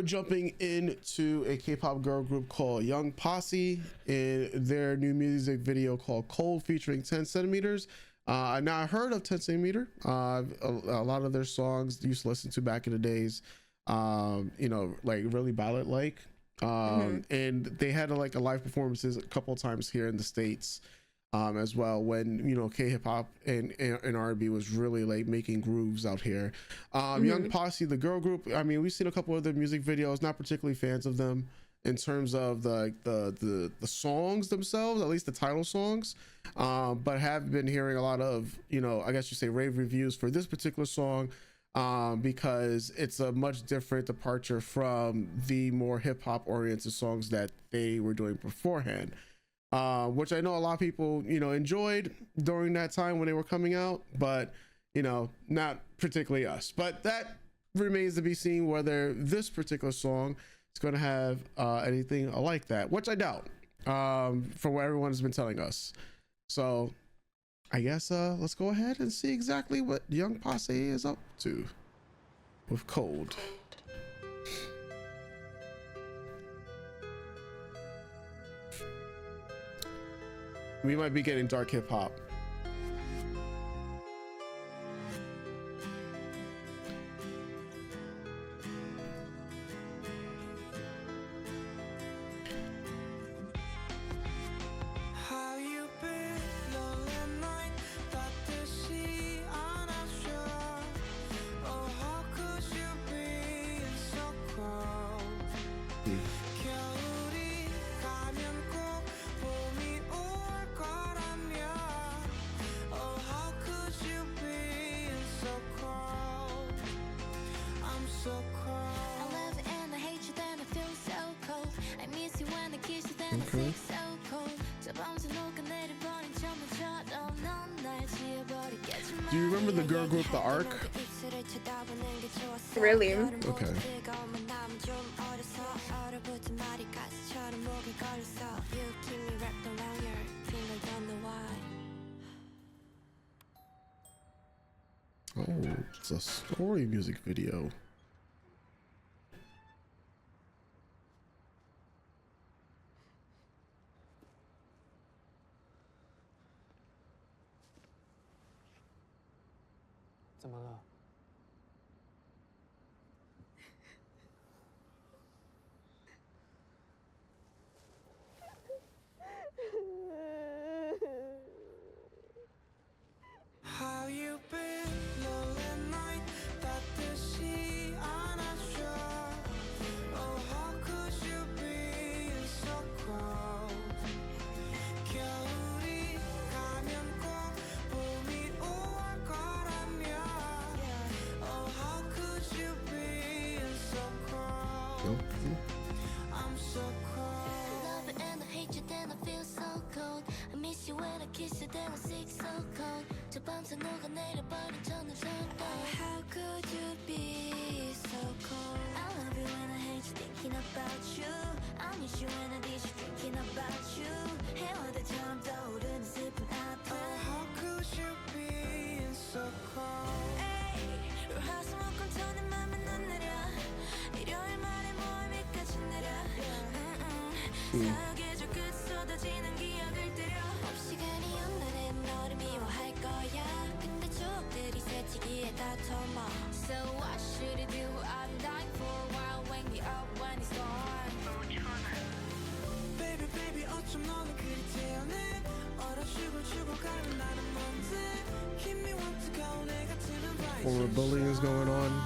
jumping into a K-pop girl group called Young Posse in their new music video called Cold featuring 10 centimeters. Now I heard of 10 centimeter. A lot of their songs used to listen to back in the days, you know, like really ballad like. And they had like a live performances a couple of times here in the States as well, when you know K hip hop and R&B was really like making grooves out here. Young Posse, the girl group, I mean, we've seen a couple of their music videos, not particularly fans of them in terms of the songs themselves, at least the title songs, but have been hearing a lot of, you know, I guess you say rave reviews for this particular song, because it's a much different departure from the more hip-hop oriented songs that they were doing beforehand, which I know a lot of people, you know, enjoyed during that time when they were coming out, but you know, not particularly us. But that remains to be seen whether this particular song is going to have anything like that, which I doubt, from what everyone has been telling us. So I guess let's go ahead and see exactly what Young Posse is up to with Cold. We might be getting dark hip hop. Do you remember the girl group The Ark? Really? Okay. Oh, it's a story music video. Or bullying is going on.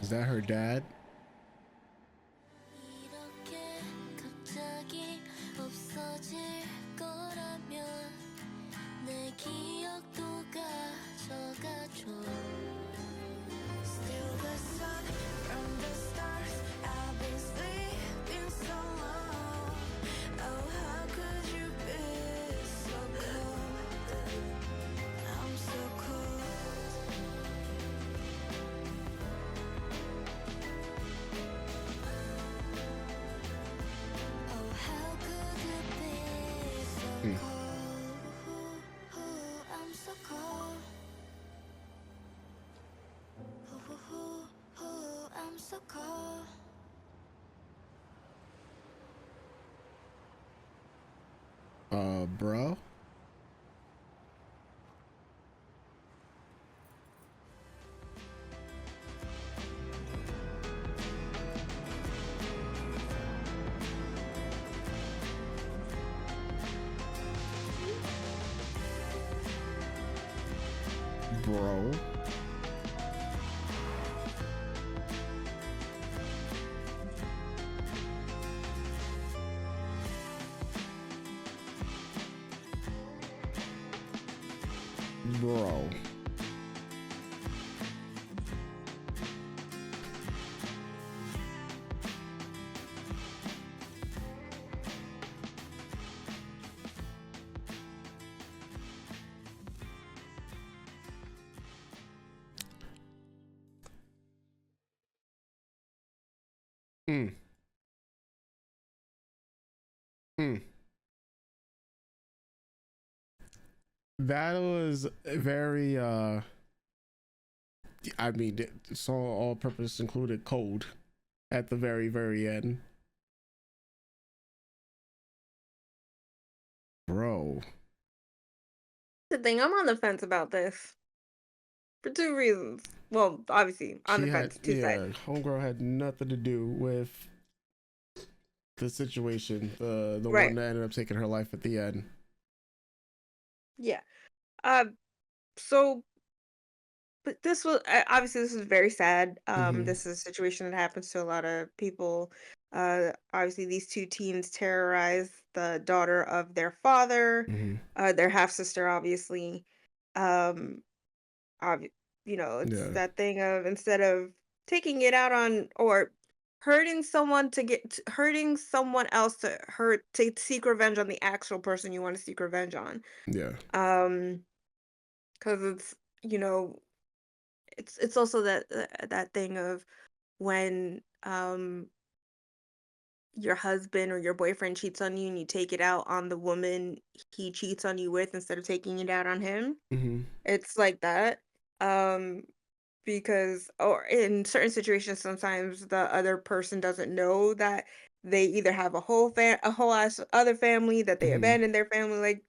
Is that her dad? Bro. Bro. Bro. Hmm. Hmm. That was very I mean, it's all purpose included cold at the very end. Bro. The thing, I'm on the fence about this for two reasons. Well, obviously, on the She had, fence, two sides. yeah, homegirl had nothing to do with the situation. The one Right. that ended up taking her life at the end. Yeah. Uh, so, but this was obviously this is very sad. Mm-hmm. This is a situation that happens to a lot of people. Obviously, these two teens terrorize the daughter of their father, Mm-hmm. their half sister, obviously. Um, obvi- it's Yeah. that thing of instead of taking it out on or hurting someone to hurting someone else to seek revenge on the actual person you want to seek revenge on. Yeah. Um, because it's you know it's also that thing of when your husband or your boyfriend cheats on you and you take it out on the woman he cheats on you with instead of taking it out on him. Mm-hmm. It's like that. Um, because or in certain situations sometimes the other person doesn't know that they either have a whole ass other family that they Mm-hmm. abandoned their family. Like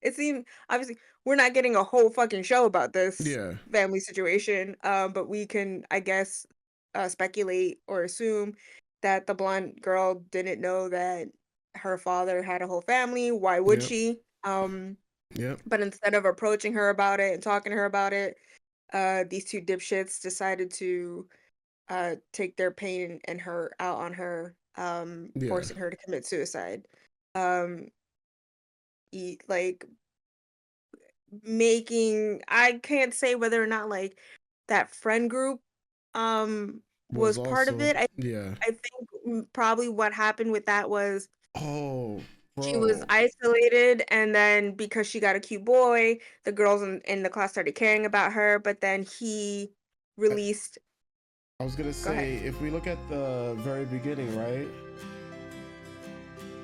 it seems obviously we're not getting a whole fucking show about this Yeah. family situation, but we can, I guess, speculate or assume that the blonde girl didn't know that her father had a whole family. Why would Yep. she? Yep. But instead of approaching her about it and talking to her about it, these two dipshits decided to take their pain and her out on her, Yeah. forcing her to commit suicide. Um, like making I can't say whether or not like that friend group Was was part of also, it. yeah. I think probably what happened with that was Oh, she was bro. isolated and then because she got a cute boy, the girls in the class started caring about her, but then he I, released I was gonna go ahead. say, if we look at the very beginning, right?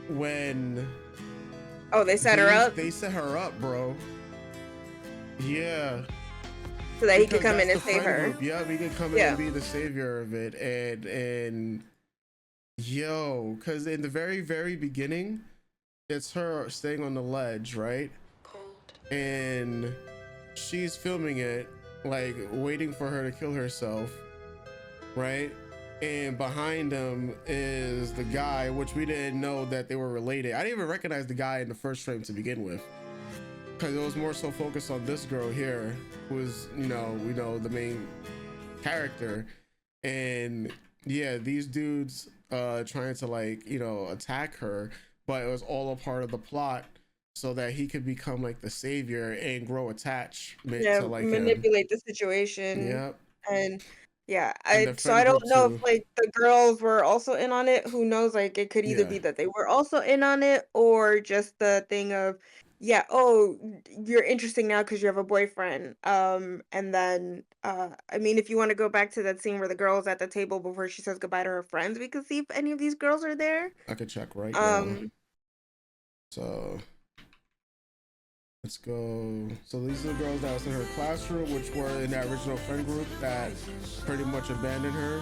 When Oh, they set her up they set her up, bro. Yeah. so that he could Because come that's in the and save friend her. group. Yeah, we could come in and Yeah. be the savior of it. And yo, because in the very beginning, it's her staying on the ledge, right? And she's filming it, like waiting for her to kill herself, right? And behind them is the guy, which we didn't know that they were related. I didn't even recognize the guy in the first frame to begin with, because it was more so focused on this girl here, who is, we know the main character. and yeah, these dudes trying to like attack her, but it was all a part of the plot so that he could become like the savior and grow attachment Yeah, to like him. manipulate the situation. Yep. And yeah, And I the so friend I don't group know if too. like the girls were also in on it. Who knows? Like it could either Yeah. be that they were also in on it or just the thing of, yeah, oh, you're interesting now because you have a boyfriend. And then I mean, if you want to go back to that scene where the girl's at the table before she says goodbye to her friends, we could see if any of these girls are there. I could check right now. Um, So let's go. So these are the girls that was in her classroom, which were in that original friend group that pretty much abandoned her.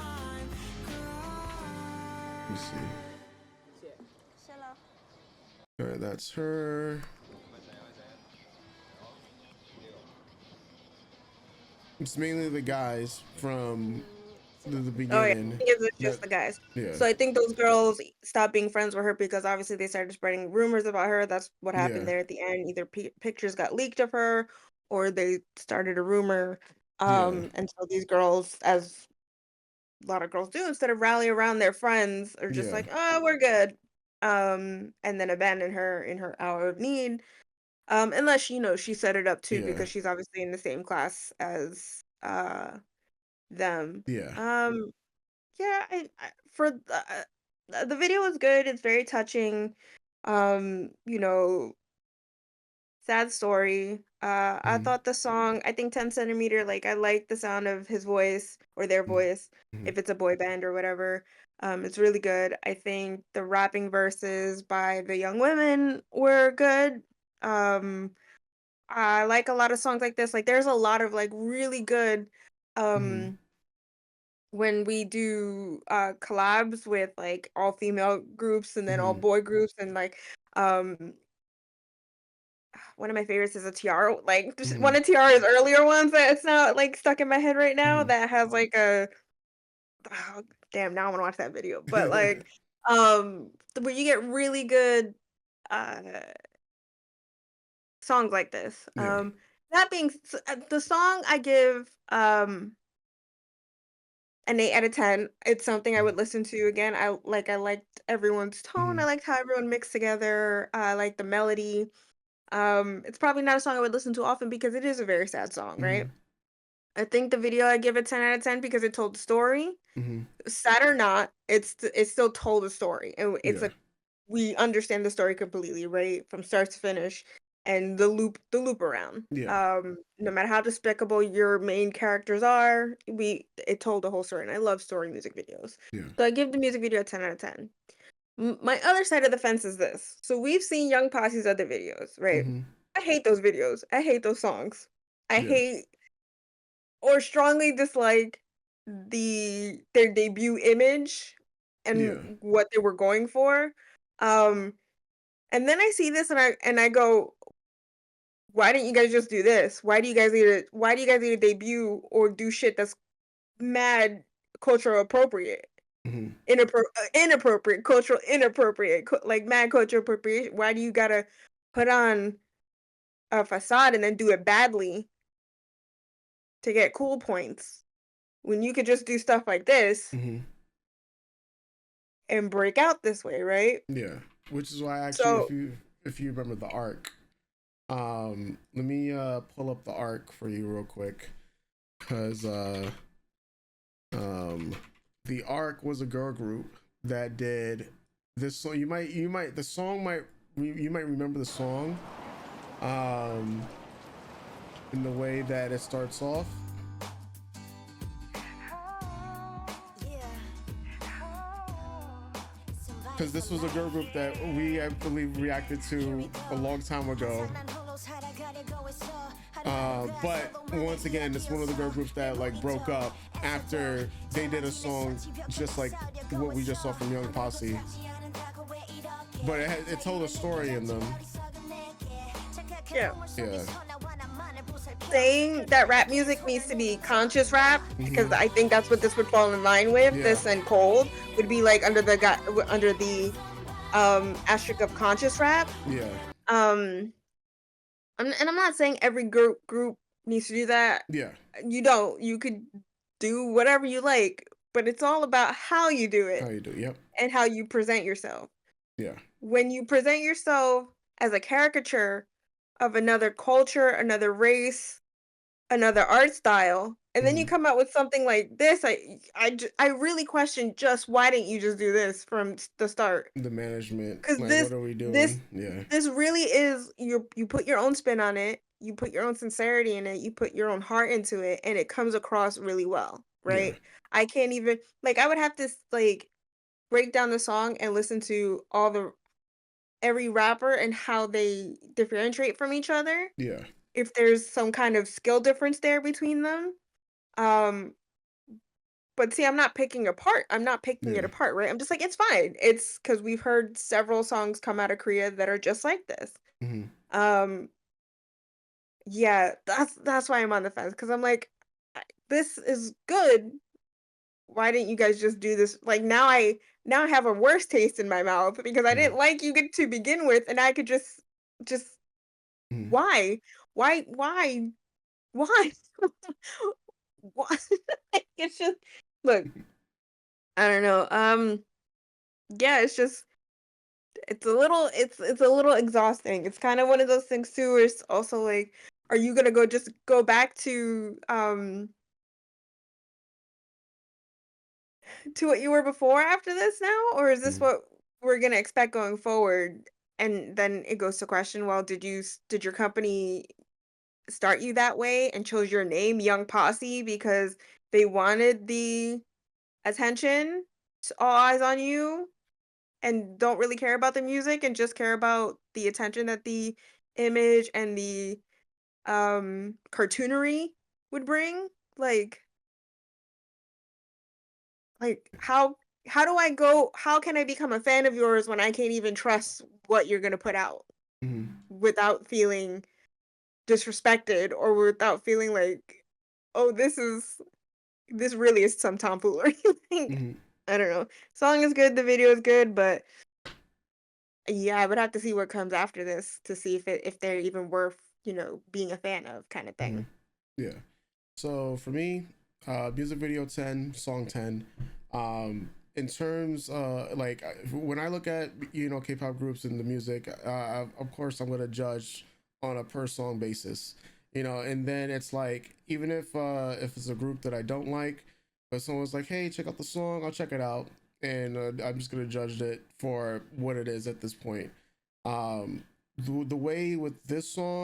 Let me see. All right, that's her. It's mainly the guys from the Oh yeah, I beginning. think it was That just the guys. yeah, So I think those girls stopped being friends with her because obviously they started spreading rumors about her. That's what yeah, happened there at the end. Either pictures got leaked of her, or they started a rumor. yeah, And so these girls, as a lot of girls do, instead of rally around their friends, are just yeah, like, "Oh, we're good," and then abandon her in her hour of need. Unless she set it up too yeah, because she's obviously in the same class as them. yeah. Yeah, for the video was good. It's very touching. You know, sad story. I Mm-hmm, thought the song, I think 10 centimeter, like I like the sound of his voice or their voice, mm-hmm, if it's a boy band or whatever. It's really good. I think the rapping verses by the young women were good. Um, I like a lot of songs like this. Like there's a lot of like really good mm-hmm, um when we do collabs with like all female groups and then all mm-hmm, boy groups and like um one of my favorites is a Tiara, like just mm-hmm, one of Tiara's earlier ones that it's not like stuck in my head right now mm-hmm. that has like a oh, damn, now I want to watch that video. But like where you get really good uh songs like this. Yeah. That being the song I give an 8 out of 10. It's something I would listen to again. I liked everyone's tone. Mm-hmm, I liked how everyone mixed together. I like the melody. It's probably not a song I would listen to often because it is a very sad song, mm-hmm, right? I think the video I give it 10 out of 10 because it told the story. mm-hmm. Sad or not, it still told a story. And it's Yeah, a we understand the story completely, right? From start to finish and the loop around. yeah, No matter how despicable your main characters are, it told the whole story. And I love story music videos. yeah. So I give the music video a 10 out of 10. My other side of the fence is this. So we've seen Young Posse's other videos, right? Mm-hmm, I hate those videos. I hate those songs. I yeah, hate or strongly dislike their debut image yeah. and what they were going for. Um, and then I see this and I go, why didn't you guys just do this? Why do you guys need to debut or do shit that's mad cultural appropriate? Mm-hmm, Inappropriate, cultural inappropriate, like mad cultural appropriation. Why do you gotta put on a facade and then do it badly to get cool points when you could just do stuff like this mm-hmm. and break out this way, right? Yeah. Which is why I asked you So if you remember the arc. Let me pull up the arc for you real quick, cause um the arc was a girl group that did this song. You might the song might you might remember the song, um, in the way that it starts off. Because this was a girl group that I believe, reacted to a long time ago. But once again, it's one of the girl groups that like broke up after they did a song just like what we just saw from Young Posse. But it told a story in them. yeah, Yeah. saying that rap music needs to be conscious rap because Mm-hmm. I think that's what this would fall in line with. Yeah. This and cold would be like under the asterisk of conscious rap. Yeah. And I'm not saying every group needs to do that. Yeah. You don't. You could do whatever you like, but it's all about how you do How it you do? Yep. and how you present yourself. Yeah. When you present yourself as a caricature of another culture, another race, another art style, and then you Hmm. come out with something like this, I really question just why didn't you just do this from the start? The management, Because like, what this are we this doing? Yeah. this really is you put your own spin on it, you put your own sincerity in it, you put your own heart into it, and it comes across really well, Yeah. right? I can't even like I would have to like break down the song and listen to all the every rapper and how they differentiate from each other Yeah. if there's some kind of skill difference there between them. Um, but see, I'm not picking it Yeah. apart, right? I'm just like, it's fine. It's because we've heard several songs come out of Korea that are just like this. Hmm. Um, yeah, that's why I'm on the fence because I'm like, this is good. Why didn't you guys just do this? Like now I have a worse taste in my mouth because I Hmm. didn't like you get to begin with, and I could just Hmm. why why why why? It's just look, I don't know. Yeah, it's just it's a little exhausting. It's kind of one of those things too where it's also like, are you gonna go back to what you were before after this now? Or is this Hmm. what we're gonna expect going forward? And then it goes to question, well, did your company start you that way and chose your name, Young Posse, because they wanted the attention, all eyes on you, and don't really care about the music and just care about the attention that the image and the cartoonery would bring? Like how can I become a fan of yours when I can't even trust what you're going to put out Hmm. without feeling disrespected or without feeling like, oh, this really is some tomfoolery. Like, Hmm. I don't know. Song is good, the video is good, but yeah, I would have to see what comes after this to see if they're even worth, being a fan of kind of Hmm. thing. Yeah. So for me, music video 10, song 10. In terms, like, when I look at, K-pop groups and the music, of course I'm gonna judge on a per song basis, and then it's like, even if it's a group that I don't like, but someone's like, hey, check out the song, I'll check it out, and I'm just gonna judge it for what it is at this point. Um, the way with this song.